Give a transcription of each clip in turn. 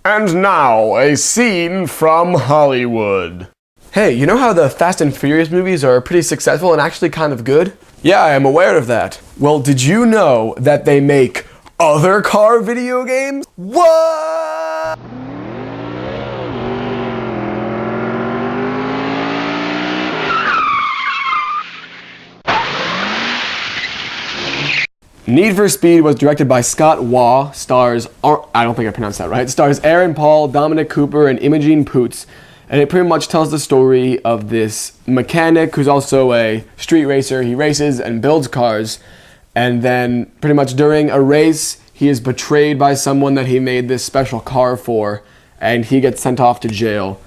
And now, a scene from Hollywood. Hey, you know how the Fast and Furious movies are pretty successful and actually kind of good? Yeah, I am aware of that. Well, did you know that they make other car video games? What? Need for Speed was directed by Scott Waugh, stars, I don't think I pronounced that right, stars Aaron Paul, Dominic Cooper, and Imogen Poots, and it pretty much tells the story of this mechanic who's also a street racer. He races and builds cars, and then pretty much during a race, he is betrayed by someone that he made this special car for, and he gets sent off to jail.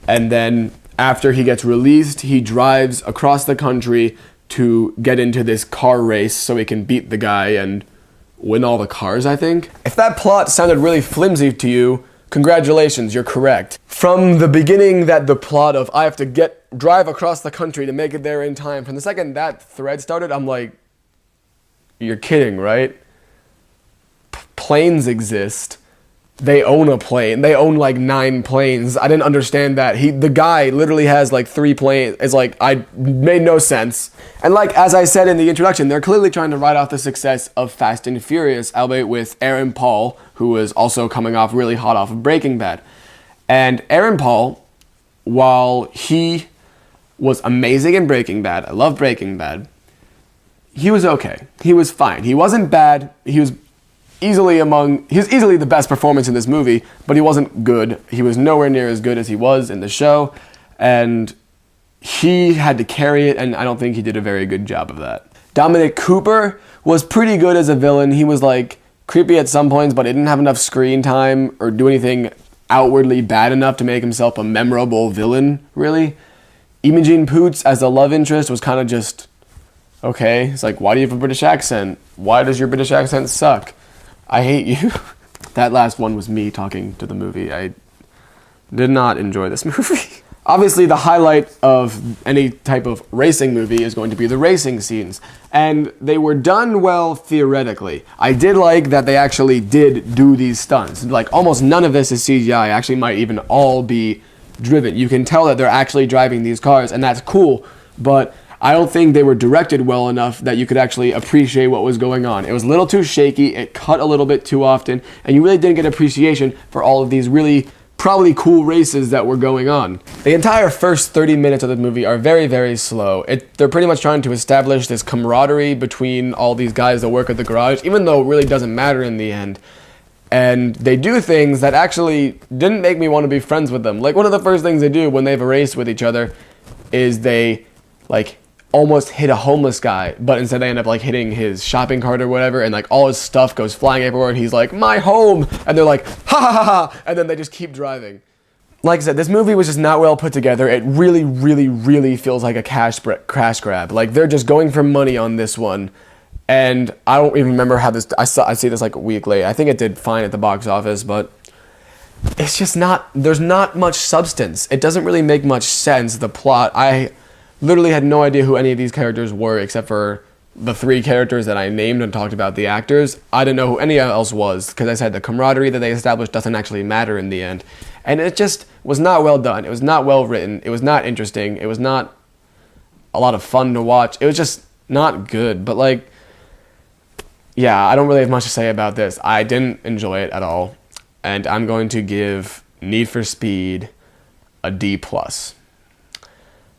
And then after he gets released, he drives across the country to get into this car race so he can beat the guy and win all the cars, I think. If that plot sounded really flimsy to you, congratulations, you're correct. From the beginning that the plot of I have to drive across the country to make it there in time, from the second that thread started, I'm like, you're kidding, right? Planes exist. They own a plane. They own like 9 planes. I didn't understand that. The guy literally has like 3 planes. It's like, made no sense. And like, as I said in the introduction, they're clearly trying to write off the success of Fast and Furious, albeit with Aaron Paul, who is also coming off really hot off of Breaking Bad. And Aaron Paul, while he was amazing in Breaking Bad, I love Breaking Bad, he was okay. He was fine. He wasn't bad. He was easily the best performance in this movie, but he wasn't good. He was nowhere near as good as he was in the show, and he had to carry it, and I don't think he did a very good job of that. Dominic Cooper was pretty good as a villain. He was like creepy at some points, but he didn't have enough screen time or do anything outwardly bad enough to make himself a memorable villain, really. Imogen Poots as the love interest was kind of just okay. It's like, why do you have a British accent? Why does your British accent suck? I hate you. That last one was me talking to the movie. I did not enjoy this movie. Obviously, the highlight of any type of racing movie is going to be the racing scenes. And they were done well theoretically. I did like that they actually did do these stunts. Like, almost none of this is CGI. Actually, might even all be driven. You can tell that they're actually driving these cars, and that's cool. But I don't think they were directed well enough that you could actually appreciate what was going on. It was a little too shaky, it cut a little bit too often, and you really didn't get appreciation for all of these really probably cool races that were going on. The entire first 30 minutes of the movie are very, very slow. They're pretty much trying to establish this camaraderie between all these guys that work at the garage, even though it really doesn't matter in the end. And they do things that actually didn't make me want to be friends with them. Like, one of the first things they do when they have a race with each other is they, like, almost hit a homeless guy, but instead they end up like hitting his shopping cart or whatever, and like all his stuff goes flying everywhere, and he's like, my home, and they're like, ha ha ha ha, and then they just keep driving. Like I said, this movie was just not well put together. It really, really, really feels like a cash grab. Like, they're just going for money on this one, and I don't even remember how this, I see this like a week late. I think it did fine at the box office, but it's just not, there's not much substance. It doesn't really make much sense, the plot. I literally had no idea who any of these characters were except for the 3 characters that I named and talked about the actors. I didn't know who any else was because I said the camaraderie that they established doesn't actually matter in the end. And it just was not well done. It was not well written. It was not interesting. It was not a lot of fun to watch. It was just not good. But like, yeah, I don't really have much to say about this. I didn't enjoy it at all. And I'm going to give Need for Speed a D+.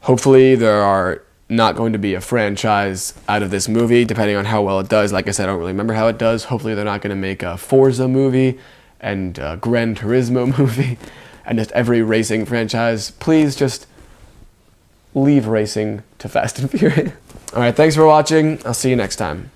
Hopefully there are not going to be a franchise out of this movie, depending on how well it does. Like I said, I don't really remember how it does. Hopefully they're not going to make a Forza movie and a Gran Turismo movie and just every racing franchise. Please just leave racing to Fast and Furious. All right, thanks for watching. I'll see you next time.